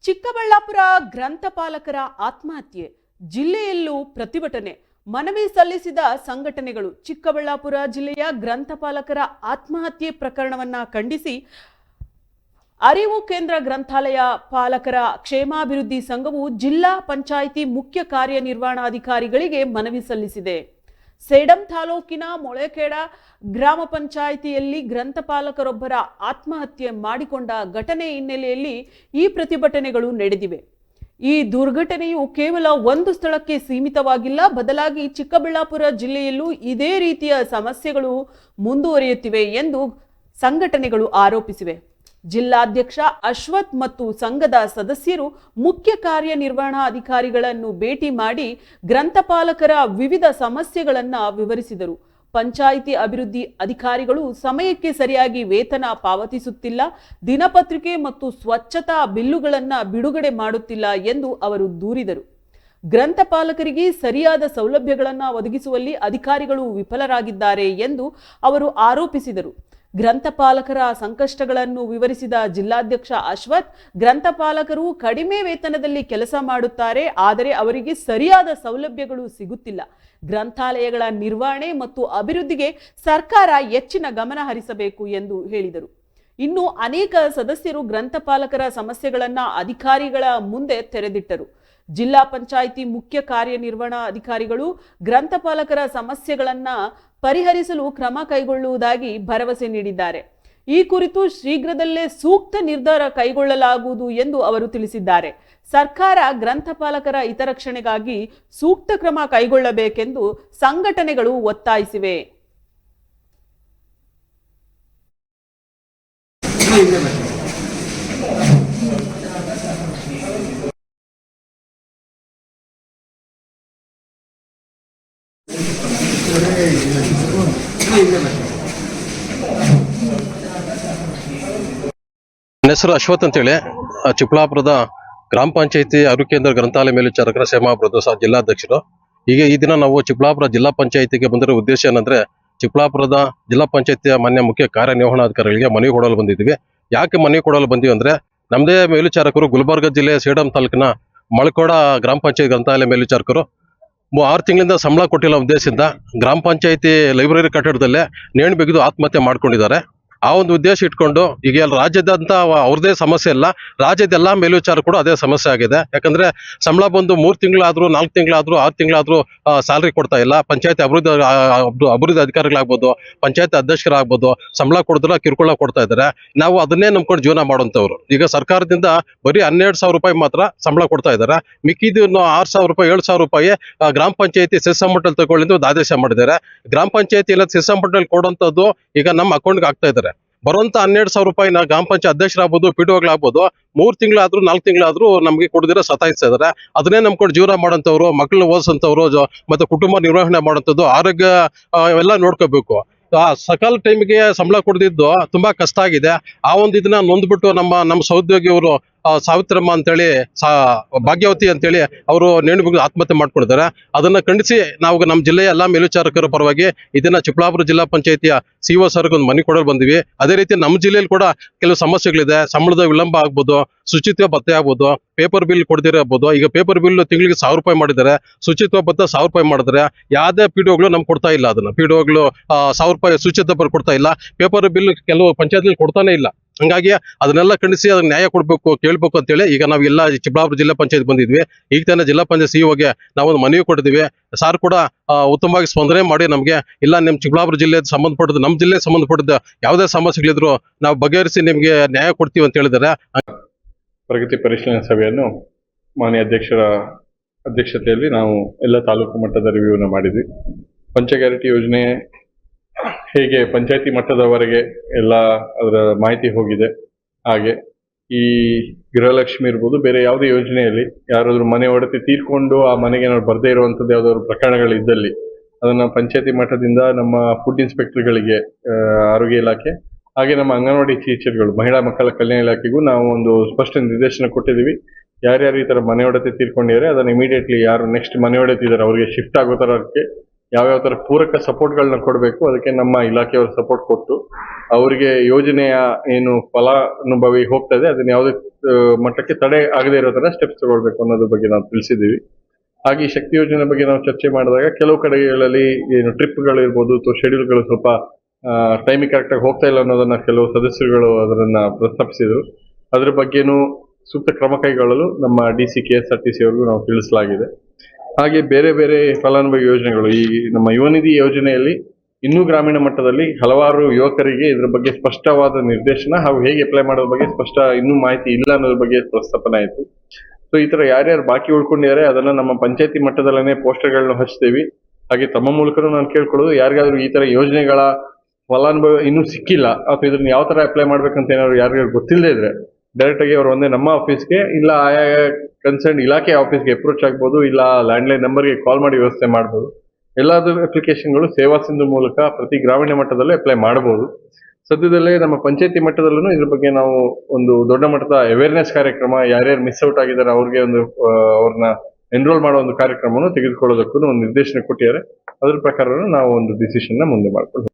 ಚಿಕ್ಕಬಳ್ಳಾಪುರ ಗ್ರಂಥಪಾಲಕರ ಆತ್ಮಹತ್ಯೆ, ಜಿಲ್ಲೆಯಲ್ಲೂ ಪ್ರತಿಭಟನೆ, ಮನವಿ ಸಲ್ಲಿಸಿದ ಸಂಘಟನೆಗಳು. ಚಿಕ್ಕಬಳ್ಳಾಪುರ ಜಿಲ್ಲೆಯ ಗ್ರಂಥಪಾಲಕರ ಆತ್ಮಹತ್ಯೆ ಪ್ರಕರಣವನ್ನ ಖಂಡಿಸಿ ಅರಿವು ಕೇಂದ್ರ ಗ್ರಂಥಾಲಯ ಪಾಲಕರ ಕ್ಷೇಮಾಭಿವೃದ್ಧಿ ಸಂಘವು ಜಿಲ್ಲಾ ಪಂಚಾಯಿತಿ ಮುಖ್ಯ ಕಾರ್ಯನಿರ್ವಹಣಾಧಿಕಾರಿಗಳಿಗೆ ಮನವಿ ಸಲ್ಲಿಸಿದೆ. ಸೇಡಂ ತಾಲೂಕಿನ ಮೊಳೇಖೇಡ ಗ್ರಾಮ ಪಂಚಾಯಿತಿಯಲ್ಲಿ ಗ್ರಂಥಪಾಲಕರೊಬ್ಬರ ಆತ್ಮಹತ್ಯೆ ಮಾಡಿಕೊಂಡ ಘಟನೆ ಹಿನ್ನೆಲೆಯಲ್ಲಿ ಈ ಪ್ರತಿಭಟನೆಗಳು ನಡೆದಿವೆ. ಈ ದುರ್ಘಟನೆಯು ಕೇವಲ ಒಂದು ಸ್ಥಳಕ್ಕೆ ಸೀಮಿತವಾಗಿಲ್ಲ, ಬದಲಾಗಿ ಚಿಕ್ಕಬಳ್ಳಾಪುರ ಜಿಲ್ಲೆಯಲ್ಲೂ ಇದೇ ರೀತಿಯ ಸಮಸ್ಯೆಗಳು ಮುಂದುವರಿಯುತ್ತಿವೆ ಎಂದು ಸಂಘಟನೆಗಳು ಆರೋಪಿಸಿವೆ. ಜಿಲ್ಲಾಧ್ಯಕ್ಷ ಅಶ್ವಥ್ ಮತ್ತು ಸಂಘದ ಸದಸ್ಯರು ಮುಖ್ಯ ಕಾರ್ಯನಿರ್ವಹಣಾಧಿಕಾರಿಗಳನ್ನು ಭೇಟಿ ಮಾಡಿ ಗ್ರಂಥಪಾಲಕರ ವಿವಿಧ ಸಮಸ್ಯೆಗಳನ್ನು ವಿವರಿಸಿದರು. ಪಂಚಾಯಿತಿ ಅಭಿವೃದ್ಧಿ ಅಧಿಕಾರಿಗಳು ಸಮಯಕ್ಕೆ ಸರಿಯಾಗಿ ವೇತನ ಪಾವತಿಸುತ್ತಿಲ್ಲ, ದಿನಪತ್ರಿಕೆ ಮತ್ತು ಸ್ವಚ್ಛತಾ ಬಿಲ್ಲುಗಳನ್ನು ಬಿಡುಗಡೆ ಮಾಡುತ್ತಿಲ್ಲ ಎಂದು ಅವರು ದೂರಿದರು. ಗ್ರಂಥಪಾಲಕರಿಗೆ ಸರಿಯಾದ ಸೌಲಭ್ಯಗಳನ್ನು ಒದಗಿಸುವಲ್ಲಿ ಅಧಿಕಾರಿಗಳು ವಿಫಲರಾಗಿದ್ದಾರೆ ಎಂದು ಅವರು ಆರೋಪಿಸಿದರು. ಗ್ರಂಥಪಾಲಕರ ಸಂಕಷ್ಟಗಳನ್ನು ವಿವರಿಸಿದ ಜಿಲ್ಲಾಧ್ಯಕ್ಷ ಅಶ್ವಥ್, ಗ್ರಂಥಪಾಲಕರು ಕಡಿಮೆ ವೇತನದಲ್ಲಿ ಕೆಲಸ ಮಾಡುತ್ತಾರೆ, ಆದರೆ ಅವರಿಗೆ ಸರಿಯಾದ ಸೌಲಭ್ಯಗಳು ಸಿಗುತ್ತಿಲ್ಲ. ಗ್ರಂಥಾಲಯಗಳ ನಿರ್ವಹಣೆ ಮತ್ತು ಅಭಿವೃದ್ಧಿಗೆ ಸರ್ಕಾರ ಹೆಚ್ಚಿನ ಗಮನ ಹರಿಸಬೇಕು ಎಂದು ಹೇಳಿದರು. ಇನ್ನು ಅನೇಕ ಸದಸ್ಯರು ಗ್ರಂಥಪಾಲಕರ ಸಮಸ್ಯೆಗಳನ್ನು ಅಧಿಕಾರಿಗಳ ಮುಂದೆ ತೆರೆದಿಟ್ಟರು. ಜಿಲ್ಲಾ ಪಂಚಾಯಿತಿ ಮುಖ್ಯ ಕಾರ್ಯನಿರ್ವಹಣಾಧಿಕಾರಿಗಳು ಗ್ರಂಥಪಾಲಕರ ಸಮಸ್ಯೆಗಳನ್ನು ಪರಿಹರಿಸಲು ಕ್ರಮ ಕೈಗೊಳ್ಳುವುದಾಗಿ ಭರವಸೆ ನೀಡಿದ್ದಾರೆ. ಈ ಕುರಿತು ಶೀಘ್ರದಲ್ಲೇ ಸೂಕ್ತ ನಿರ್ಧಾರ ಕೈಗೊಳ್ಳಲಾಗುವುದು ಎಂದು ಅವರು ತಿಳಿಸಿದ್ದಾರೆ. ಸರ್ಕಾರ ಗ್ರಂಥಪಾಲಕರ ಹಿತರಕ್ಷಣೆಗಾಗಿ ಸೂಕ್ತ ಕ್ರಮ ಕೈಗೊಳ್ಳಬೇಕೆಂದು ಸಂಘಟನೆಗಳು ಒತ್ತಾಯಿಸಿವೆ. ನನ್ನ ಹೆಸರು ಅಶ್ವಥ್ ಅಂತೇಳಿ, ಚಿಕ್ಕಬಳ್ಳಾಪುರದ ಗ್ರಾಮ ಪಂಚಾಯತಿ ಅರಿವು ಕೇಂದ್ರ ಗ್ರಂಥಾಲಯ ಮೇಲ್ವಿಚಾರಕರ ಕ್ಷೇಮಾಭಿವೃದ್ಧಿ ಜಿಲ್ಲಾಧ್ಯಕ್ಷರು. ಈಗ ಈ ದಿನ ನಾವು ಚಿಕ್ಕಬಳ್ಳಾಪುರ ಜಿಲ್ಲಾ ಪಂಚಾಯತಿಗೆ ಬಂದಿರೋ ಉದ್ದೇಶ ಏನಂದ್ರೆ, ಚಿಕ್ಕಬಳ್ಳಾಪುರದ ಜಿಲ್ಲಾ ಪಂಚಾಯತಿಯ ಮಾನ್ಯ ಮುಖ್ಯ ಕಾರ್ಯನಿರ್ವಹಣಾಧಿಕಾರಿಗಳಿಗೆ ಮನವಿ ಕೊಡಲು ಬಂದಿದ್ದೀವಿ. ಯಾಕೆ ಮನವಿ ಕೊಡಲು ಬಂದೀವಿ ಅಂದ್ರೆ, ನಮ್ಮದೇ ಮೇಲ್ವಿಚಾರಕರು ಗುಲ್ಬರ್ಗ ಜಿಲ್ಲೆಯ ಸೇಡಂ ತಾಲೂಕಿನ ಮೊಳಕೋಡ ಗ್ರಾಮ ಪಂಚಾಯತ್ ಗ್ರಂಥಾಲಯ ಮೇಲ್ವಿಚಾರಕರು 6 ತಿಂಗಳಿಂದ ಸಂಬಳ ಕೊಟ್ಟಿಲ್ಲ ಉದ್ದೇಶದಿಂದ ಗ್ರಾಮ ಪಂಚಾಯತಿ ಲೈಬ್ರರಿ ಕಟ್ಟಡದಲ್ಲೇ ನೇಣು ಬಿಗಿದು ಆತ್ಮಹತ್ಯೆ ಮಾಡ್ಕೊಂಡಿದ್ದಾರೆ. ಆ ಒಂದು ಉದ್ದೇಶ ಇಟ್ಕೊಂಡು ಈಗ ರಾಜ್ಯದಂತ ಅವ್ರದೇ ಸಮಸ್ಯೆ ಇಲ್ಲ, ರಾಜ್ಯದ ಎಲ್ಲಾ ಮೇಲ್ವಿಚಾರಕರು ಅದೇ ಸಮಸ್ಯೆ ಆಗಿದೆ. ಯಾಕಂದ್ರೆ ಸಂಬಳ ಬಂದು 3 ತಿಂಗಳಾದ್ರೂ 4 ತಿಂಗಳಾದ್ರೂ 6 ತಿಂಗಳಾದ್ರೂ ಸ್ಯಾಲರಿ ಕೊಡ್ತಾ ಇಲ್ಲ. ಪಂಚಾಯತಿ ಅಭಿವೃದ್ಧಿ ಅಧಿಕಾರಿಗಳಾಗ್ಬೋದು, ಪಂಚಾಯತಿ ಅಧ್ಯಕ್ಷರಾಗ್ಬೋದು, ಸಂಬಳ ಕೊಡಿದ್ರೆ ಕಿರುಕುಳ ಕೊಡ್ತಾ ಇದ್ದಾರೆ. ನಾವು ಅದನ್ನೇ ನಂಬ್ಕೊಂಡು ಜೀವನ ಮಾಡುವಂತವ್ರು. ಈಗ ಸರ್ಕಾರದಿಂದ ಬರೀ 12,000 ರೂಪಾಯಿ ಮಾತ್ರ ಸಂಬಳ ಕೊಡ್ತಾ ಇದ್ದಾರೆ. ಮಿಕ್ಕಿದ್ದು 6,000 ರೂಪಾಯಿ 7,000 ರೂಪಾಯಿ ಗ್ರಾಮ ಪಂಚಾಯತಿ ಸೆಸ್ ಅಮೌಂಟ್ ತಗೊಳ್ಳಿದ್ದು ಆದೇಶ ಮಾಡಿದ್ದಾರೆ. ಗ್ರಾಮ ಪಂಚಾಯತಿ ಎಲ್ಲ ಸೆಸ್ ಅಮೌಂಟ್ ಕೊಡುವಂತದ್ದು ಈಗ ನಮ್ಮ ಅಕೌಂಟ್ಗೆ ಆಗ್ತಾ ಇದ್ದಾರೆ. ಬರುವಂತ 12,000 ರೂಪಾಯಿನ ಗ್ರಾಮ ಪಂಚಾಯತ್ ಅಧ್ಯಕ್ಷರಾಗ್ಬೋದು, ಪಿಡಿಒಗಳಾಗ್ಬೋದು 3 ತಿಂಗಳಾದ್ರೂ 4 ತಿಂಗಳಾದ್ರೂ ನಮ್ಗೆ ಕೊಡದಿರೋ ಸತಾಯಿಸ್ತಾ ಇದಾರೆ. ಅದನ್ನೇ ನಂಬ್ಕೊಂಡು ಜೀವನ ಮಾಡೋಂಥವ್ರು, ಮಕ್ಕಳನ್ನ ಓದಿಸೋಂಥವ್ರು, ಮತ್ತೆ ಕುಟುಂಬ ನಿರ್ವಹಣೆ ಮಾಡೋಂಥದ್ದು, ಆರೋಗ್ಯ ಎಲ್ಲ ನೋಡ್ಕೋಬೇಕು. ಸಕಾಲ ಟೈಮಿಗೆ ಸಂಬಳ ಕೊಡದಿದ್ದು ತುಂಬಾ ಕಷ್ಟ ಆಗಿದೆ. ಆ ಒಂದು ಇದನ್ನ ನೊಂದ್ಬಿಟ್ಟು ನಮ್ಮ ಸಹೋದ್ಯೋಗಿಯವರು ಸಾವಿತ್ರಮ್ಮ ಅಂತೇಳಿ ಭಾಗ್ಯವತಿ ಅಂತೇಳಿ ಅವರು ನೇಣು ಬಿಗಿದು ಆತ್ಮಹತ್ಯೆ ಮಾಡ್ಕೊಂಡಿದ್ದಾರೆ. ಅದನ್ನ ಖಂಡಿಸಿ ನಾವು ನಮ್ಮ ಜಿಲ್ಲೆಯ ಎಲ್ಲಾ ಮೇಲ್ವಿಚಾರಕರ ಪರವಾಗಿ ಇದನ್ನ ಚಿಕ್ಕಬಳ್ಳಾಪುರ ಜಿಲ್ಲಾ ಪಂಚಾಯತಿಯ ಸಿಒ ಸರ್ಗೆ ಒಂದು ಮನವಿ ಕೊಡಲು ಬಂದಿವಿ. ಅದೇ ರೀತಿ ನಮ್ಮ ಜಿಲ್ಲೆಯಲ್ಲಿ ಕೂಡ ಕೆಲವು ಸಮಸ್ಯೆಗಳಿದೆ. ಸಂಬಳದ ವಿಳಂಬ ಆಗ್ಬೋದು, ಶುಚಿತ್ವ ಭತ್ಯೆ ಆಗ್ಬೋದು, ಪೇಪರ್ ಬಿಲ್ ಕೊಡದಿರಬಹುದು. ಈಗ ಪೇಪರ್ ಬಿಲ್ ತಿಂಗಳಿಗೆ 1,000 ರೂಪಾಯಿ ಮಾಡಿದ್ದಾರೆ, ಶುಚಿತ್ವ ಭತ್ಯೆ 1,000 ರೂಪಾಯಿ ಮಾಡಿದ್ದಾರೆ. ಯಾವುದೇ ಪಿಡಿಒಗಳು ನಮ್ಗೆ ಕೊಡ್ತಾ ಇಲ್ಲ. ಅದನ್ನ ಪಿಡಿಒಗಳು 1,000 ರೂಪಾಯಿ ಶುಚಿತ್ವ ಬಿಲ್ ಕೊಡ್ತಾ ಇಲ್ಲ, ಪೇಪರ್ ಬಿಲ್ ಕೆಲವು ಪಂಚಾಯತ್ ಕೊಡ್ತಾನೆ ಇಲ್ಲ. ಹಂಗಾಗಿ ಅದನ್ನೆಲ್ಲ ಖಂಡಿಸಿ ಅದನ್ನ ನ್ಯಾಯ ಕೊಡ್ಬೇಕು, ಕೇಳ್ಬೇಕು ಅಂತೇಳಿ ಈಗ ನಾವು ಎಲ್ಲ ಚಿಕ್ಕಬಳ್ಳಾಪುರ ಜಿಲ್ಲಾ ಪಂಚಾಯತ್ ಬಂದಿದ್ವಿ. ಈಗ ತಾನೇ ಜಿಲ್ಲಾ ಪಂಚಾಯತ್ ಸಿಇಒಗೆ ನಾವೊಂದು ಮನವಿ ಕೊಟ್ಟಿದ್ವಿ. ಸಾರ್ ಕೂಡ ಉತ್ತಮವಾಗಿ ಸ್ಪಂದನೆ ಮಾಡಿ ನಮ್ಗೆ ಇಲ್ಲ ನಿಮ್ಮ ಚಿಕ್ಕಬಳ್ಳಾಪುರ ಜಿಲ್ಲೆಗೆ ಸಂಬಂಧಪಟ್ಟದ್ದು, ನಮ್ಮ ಜಿಲ್ಲೆಗೆ ಸಂಬಂಧಪಟ್ಟಿದ್ದ ಯಾವುದೇ ಸಮಸ್ಯೆಗಳಿದ್ರು ನಾವು ಬಗೆಹರಿಸಿ ನಿಮ್ಗೆ ನ್ಯಾಯ ಕೊಡ್ತೀವಿ ಅಂತ ಹೇಳಿದ್ದಾರೆ. ಪ್ರಗತಿ ಪರಿಶೀಲನಾ ಸಭೆಯನ್ನು ಮಾನ್ಯ ಅಧ್ಯಕ್ಷರ ಅಧ್ಯಕ್ಷತೆಯಲ್ಲಿ ನಾವು ಎಲ್ಲ ತಾಲೂಕು ಮಟ್ಟದ ರಿವ್ಯೂನ ಮಾಡಿದ್ವಿ. ಪಂಚ ಗ್ಯಾರಂಟಿ ಯೋಜನೆ ಹೇಗೆ ಪಂಚಾಯತಿ ಮಟ್ಟದವರೆಗೆ ಎಲ್ಲ ಅದರ ಮಾಹಿತಿ ಹೋಗಿದೆ. ಹಾಗೆ ಈ ಗೃಹಲಕ್ಷ್ಮಿ ಇರ್ಬೋದು, ಬೇರೆ ಯಾವುದೇ ಯೋಜನೆಯಲ್ಲಿ ಯಾರಾದ್ರೂ ಮನೆ ಒಡತಿ ತೀರ್ಕೊಂಡು ಆ ಮನೆಗೆ ಏನಾದ್ರು ಬರದೇ ಇರುವಂಥದ್ದು ಯಾವ್ದಾದ್ರು ಪ್ರಕರಣಗಳಿದ್ದಲ್ಲಿ ಅದನ್ನ ಪಂಚಾಯತಿ ಮಟ್ಟದಿಂದ ನಮ್ಮ ಫುಡ್ ಇನ್ಸ್ಪೆಕ್ಟರ್ಗಳಿಗೆ, ಆರೋಗ್ಯ ಇಲಾಖೆ, ಹಾಗೆ ನಮ್ಮ ಅಂಗನವಾಡಿ ಟೀಚರ್ಗಳು, ಮಹಿಳಾ ಮಕ್ಕಳ ಕಲ್ಯಾಣ ಇಲಾಖೆಗೂ ನಾವು ಒಂದು ಸ್ಪಷ್ಟ ನಿರ್ದೇಶನ ಕೊಟ್ಟಿದ್ದೀವಿ. ಯಾರ್ಯಾರು ಈ ತರ ಮನೆ ಒಡತಿ ತೀರ್ಕೊಂಡಿದ್ದಾರೆ ಅದನ್ನ ಇಮಿಡಿಯೇಟ್ಲಿ ಯಾರು ನೆಕ್ಸ್ಟ್ ಮನೆ ಒಡತಿ ಇದ್ದಾರೆ ಅವ್ರಿಗೆ ಶಿಫ್ಟ್ ಆಗೋ ತರಕ್ಕೆ ಯಾವ್ಯಾವ ತರ ಪೂರಕ ಸಪೋರ್ಟ್ಗಳನ್ನ ಕೊಡಬೇಕು ಅದಕ್ಕೆ ನಮ್ಮ ಇಲಾಖೆಯವರು ಸಪೋರ್ಟ್ ಕೊಟ್ಟು ಅವರಿಗೆ ಯೋಜನೆಯ ಏನು ಫಲಾನುಭವಿ ಹೋಗ್ತಾ ಇದೆ ಅದನ್ನ ಯಾವುದೇ ಮಟ್ಟಕ್ಕೆ ತಡೆ ಆಗದೆ ಇರೋ ತರ ಸ್ಟೆಪ್ಸ್ ತಗೊಳ್ಬೇಕು ಅನ್ನೋದ್ರ ಬಗ್ಗೆ ನಾವು ತಿಳಿಸಿದ್ದೀವಿ. ಹಾಗೆ ಈ ಶಕ್ತಿ ಯೋಜನೆ ಬಗ್ಗೆ ನಾವು ಚರ್ಚೆ ಮಾಡಿದಾಗ ಕೆಲವು ಕಡೆಗಳಲ್ಲಿ ಏನು ಟ್ರಿಪ್ಗಳು ಇರ್ಬೋದು ಅಥವಾ ಶೆಡ್ಯೂಲ್ಗಳು ಸ್ವಲ್ಪ ಟೈಮಿಗೆ ಕರೆಕ್ಟಾಗಿ ಹೋಗ್ತಾ ಇಲ್ಲ ಅನ್ನೋದನ್ನ ಕೆಲವು ಸದಸ್ಯರುಗಳು ಅದನ್ನ ಪ್ರಸ್ತಾಪಿಸಿದರು. ಅದ್ರ ಬಗ್ಗೆನೂ ಸೂಕ್ತ ಕ್ರಮ ಕೈಗೊಳ್ಳಲು ನಮ್ಮ DC KSRTC ಅವರಿಗೂ ನಾವು ತಿಳಿಸಲಾಗಿದೆ. ಹಾಗೆ ಬೇರೆ ಬೇರೆ ಫಲಾನುಭವಿ ಯೋಜನೆಗಳು ಈ ನಮ್ಮ ಯುವ ನಿಧಿ ಯೋಜನೆಯಲ್ಲಿ ಇನ್ನೂ ಗ್ರಾಮೀಣ ಮಟ್ಟದಲ್ಲಿ ಹಲವಾರು ಯುವಕರಿಗೆ ಇದ್ರ ಬಗ್ಗೆ ಸ್ಪಷ್ಟವಾದ ನಿರ್ದೇಶನ ಹಾಗೂ ಹೇಗೆ ಅಪ್ಲೈ ಮಾಡೋದ್ರ ಬಗ್ಗೆ ಸ್ಪಷ್ಟ ಇನ್ನೂ ಮಾಹಿತಿ ಇಲ್ಲ ಅನ್ನೋದ್ರ ಬಗ್ಗೆ ಪ್ರಸ್ತಾಪನೆ ಆಯಿತು. ಸೊ ಈ ತರ ಯಾರ್ಯಾರು ಬಾಕಿ ಉಳ್ಕೊಂಡಿದ್ದಾರೆ ಅದನ್ನ ನಮ್ಮ ಪಂಚಾಯತಿ ಮಟ್ಟದಲ್ಲೇ ಪೋಸ್ಟರ್ಗಳನ್ನ ಹಚ್ತೀವಿ. ಹಾಗೆ ತಮ್ಮ ಮೂಲಕನೂ ನಾನು ಕೇಳ್ಕೊಳ್ಳೋದು ಯಾರಿಗಾದ್ರೂ ಈ ತರ ಯೋಜನೆಗಳ ಫಲಾನುಭವಿ ಇನ್ನೂ ಸಿಕ್ಕಿಲ್ಲ ಅಥವಾ ಇದನ್ನ ಯಾವ ತರ ಅಪ್ಲೈ ಮಾಡ್ಬೇಕಂತ ಏನಾದ್ರು ಯಾರಿಗಾದ್ರು ಗೊತ್ತಿಲ್ಲದೆ ಇದ್ರೆ ಡೈರೆಕ್ಟ್ ಆಗಿ ಅವರು ಒಂದೇ ನಮ್ಮ ಆಫೀಸ್ಗೆ ಇಲ್ಲ ಆಯಾ ಕನ್ಸರ್ನ್ ಇಲಾಖೆ ಆಫೀಸ್ಗೆ ಅಪ್ರೋಚ್ ಆಗ್ಬೋದು, ಇಲ್ಲ ಲ್ಯಾಂಡ್ಲೈನ್ ನಂಬರ್ಗೆ ಕಾಲ್ ಮಾಡಿ ವ್ಯವಸ್ಥೆ ಮಾಡ್ಬೋದು. ಎಲ್ಲಾದ್ರೂ ಅಪ್ಲಿಕೇಶನ್ಗಳು ಸೇವಾ ಸಿಂಧು ಮೂಲಕ ಪ್ರತಿ ಗ್ರಾಮೀಣ ಮಟ್ಟದಲ್ಲೇ ಅಪ್ಲೈ ಮಾಡಬಹುದು. ಸದ್ಯದಲ್ಲೇ ನಮ್ಮ ಪಂಚಾಯತಿ ಮಟ್ಟದಲ್ಲೂ ಇದ್ರ ಬಗ್ಗೆ ನಾವು ಒಂದು ದೊಡ್ಡ ಮಟ್ಟದ ಅವೇರ್ನೆಸ್ ಕಾರ್ಯಕ್ರಮ, ಯಾರ್ಯಾರು ಮಿಸ್ ಔಟ್ ಆಗಿದ್ದಾರೆ ಅವ್ರಿಗೆ ಒಂದು ಅವ್ರನ್ನ ಎನ್ರೋಲ್ ಮಾಡೋ ಒಂದು ಕಾರ್ಯಕ್ರಮವನ್ನು ತೆಗೆದುಕೊಳ್ಳೋದಕ್ಕೂ ಒಂದು ನಿರ್ದೇಶನ ಕೊಟ್ಟಿದ್ದಾರೆ. ಅದ್ರ ಪ್ರಕಾರ ನಾವು ಒಂದು ಡಿಸಿಷನ್ ಮುಂದೆ ಮಾಡ್ಕೊಳ್ಳೋದು.